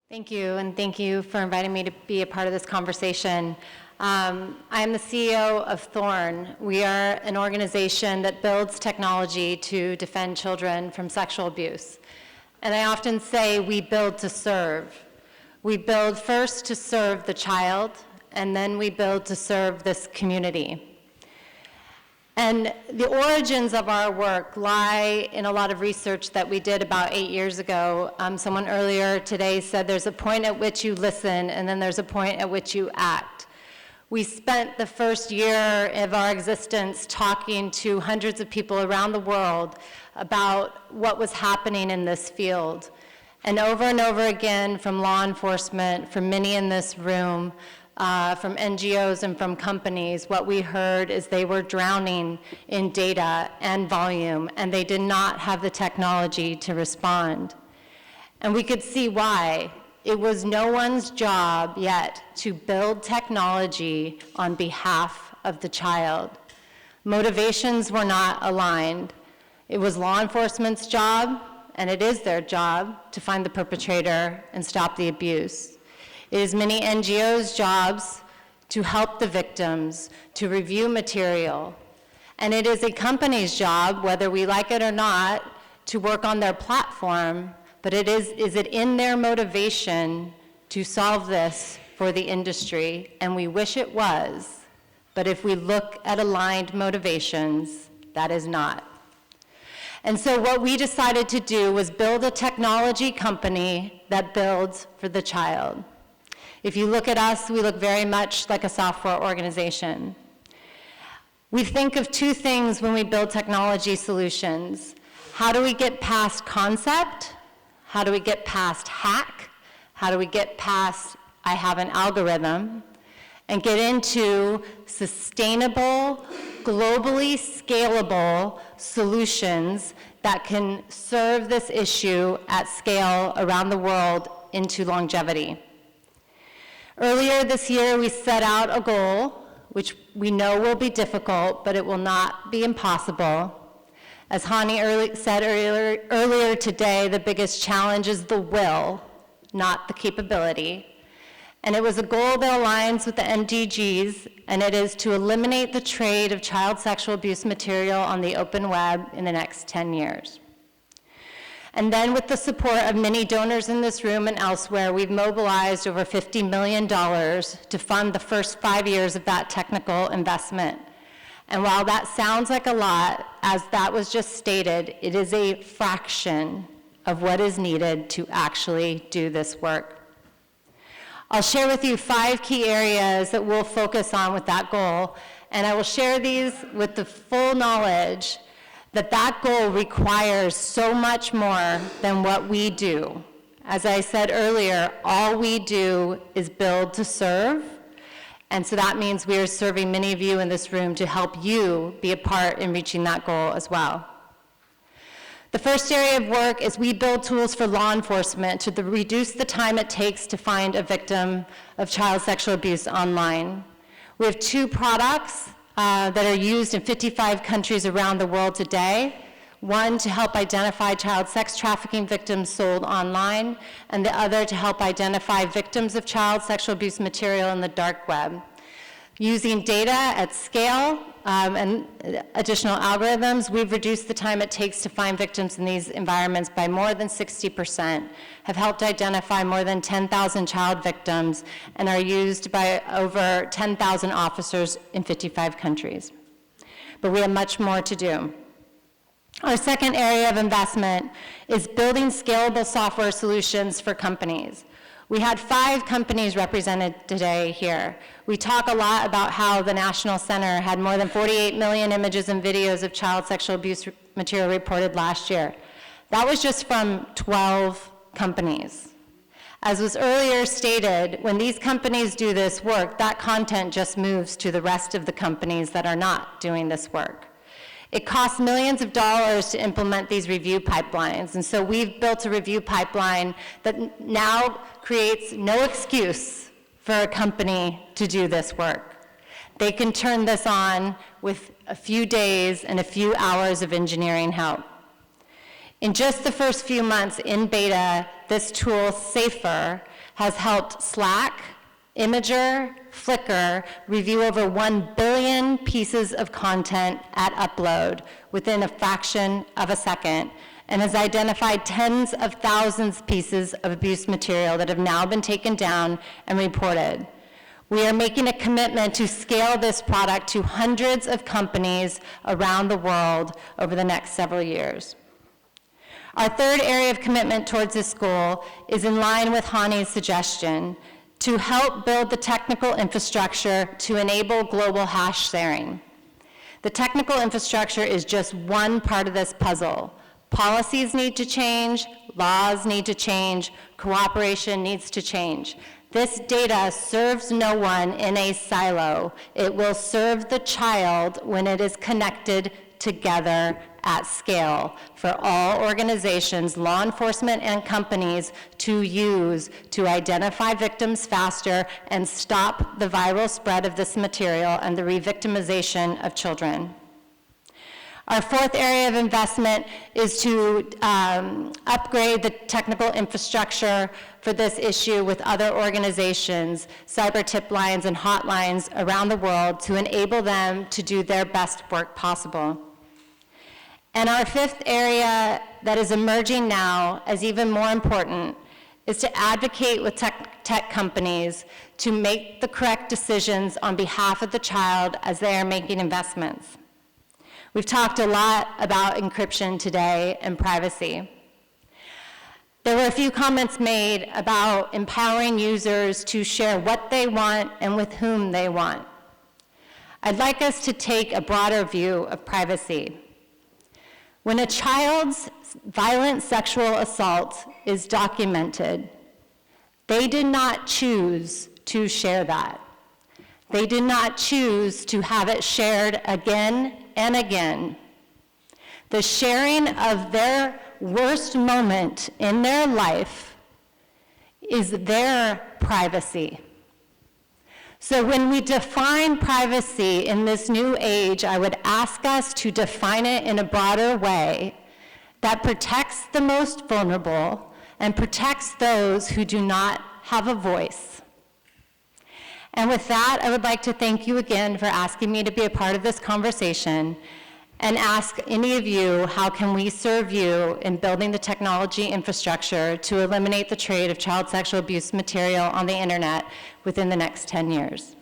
Thank you, and thank you for inviting me to be a part of this conversation. I am the CEO of Thorn. We are an organization that builds technology to defend children from sexual abuse. And I often say we build to serve. We build first to serve the child, and then we build to serve this community. And the origins of our work lie in a lot of research that we did about 8 years ago. Someone earlier today said there's a point at which you listen, and then there's a point at which you act. We spent the first year of our existence talking to hundreds of people around the world about what was happening in this field. And over again, from law enforcement, from many in this room, from NGOs and from companies, what we heard is they were drowning in data and volume, and they did not have the technology to respond. And we could see why. It was no one's job yet to build technology on behalf of the child. Motivations were not aligned. It was law enforcement's job, and it is their job, to find the perpetrator and stop the abuse. It is many NGOs' jobs to help the victims, to review material. And it is a company's job, whether we like it or not, to work on their platform, but is it in their motivation to solve this for the industry? And we wish it was, but if we look at aligned motivations, that is not. And so what we decided to do was build a technology company that builds for the child. If you look at us, we look very much like a software organization. We think of two things when we build technology solutions. How do we get past concept? How do we get past hack? How do we get past, I have an algorithm? And get into sustainable, globally scalable solutions that can serve this issue at scale around the world into longevity. Earlier this year, we set out a goal, which we know will be difficult, but it will not be impossible. As Hani said earlier today, the biggest challenge is the will, not the capability. And it was a goal that aligns with the MDGs, and it is to eliminate the trade of child sexual abuse material on the open web in the next 10 years. And then with the support of many donors in this room and elsewhere, we've mobilized over $50 million to fund the first 5 years of that technical investment. And while that sounds like a lot, as that was just stated, it is a fraction of what is needed to actually do this work. I'll share with you 5 key areas that we'll focus on with that goal, and I will share these with the full knowledge that that goal requires so much more than what we do. As I said earlier, all we do is build to serve, and so that means we are serving many of you in this room to help you be a part in reaching that goal as well. The first area of work is we build tools for law enforcement to reduce the time it takes to find a victim of child sexual abuse online. We have 2 products that are used in 55 countries around the world today. One to help identify child sex trafficking victims sold online, and the other to help identify victims of child sexual abuse material in the dark web. Using data at scale and additional algorithms, we've reduced the time it takes to find victims in these environments by more than 60%, have helped identify more than 10,000 child victims, and are used by over 10,000 officers in 55 countries. But we have much more to do. Our second area of investment is building scalable software solutions for companies. We had 5 companies represented today here. We talk a lot about how the National Center had more than 48 million images and videos of child sexual abuse material reported last year. That was just from 12 companies. As was earlier stated, when these companies do this work, that content just moves to the rest of the companies that are not doing this work. It costs millions of dollars to implement these review pipelines, and so we've built a review pipeline that now creates no excuse for a company to do this work. They can turn this on with a few days and a few hours of engineering help. In just the first few months in beta, this tool, Safer, has helped Slack, Imager, Flickr review over 1 billion pieces of content at upload within a fraction of a second, and has identified tens of thousands of pieces of abuse material that have now been taken down and reported. We are making a commitment to scale this product to hundreds of companies around the world over the next several years. Our third area of commitment towards this goal is in line with Hani's suggestion to help build the technical infrastructure to enable global hash sharing. The technical infrastructure is just one part of this puzzle. Policies need to change, laws need to change, cooperation needs to change. This data serves no one in a silo. It will serve the child when it is connected together at scale for all organizations, law enforcement, and companies to use to identify victims faster and stop the viral spread of this material and the re-victimization of children. Our fourth area of investment is to upgrade the technical infrastructure for this issue with other organizations, cyber tip lines and hotlines around the world to enable them to do their best work possible. And our fifth area that is emerging now as even more important is to advocate with tech companies to make the correct decisions on behalf of the child as they are making investments. We've talked a lot about encryption today and privacy. There were a few comments made about empowering users to share what they want and with whom they want. I'd like us to take a broader view of privacy. When a child's violent sexual assault is documented, they did not choose to share that. They did not choose to have it shared again and again. The sharing of their worst moment in their life is their privacy. So when we define privacy in this new age, I would ask us to define it in a broader way that protects the most vulnerable and protects those who do not have a voice. And with that, I would like to thank you again for asking me to be a part of this conversation and ask any of you, how can we serve you in building the technology infrastructure to eliminate the trade of child sexual abuse material on the internet within the next 10 years?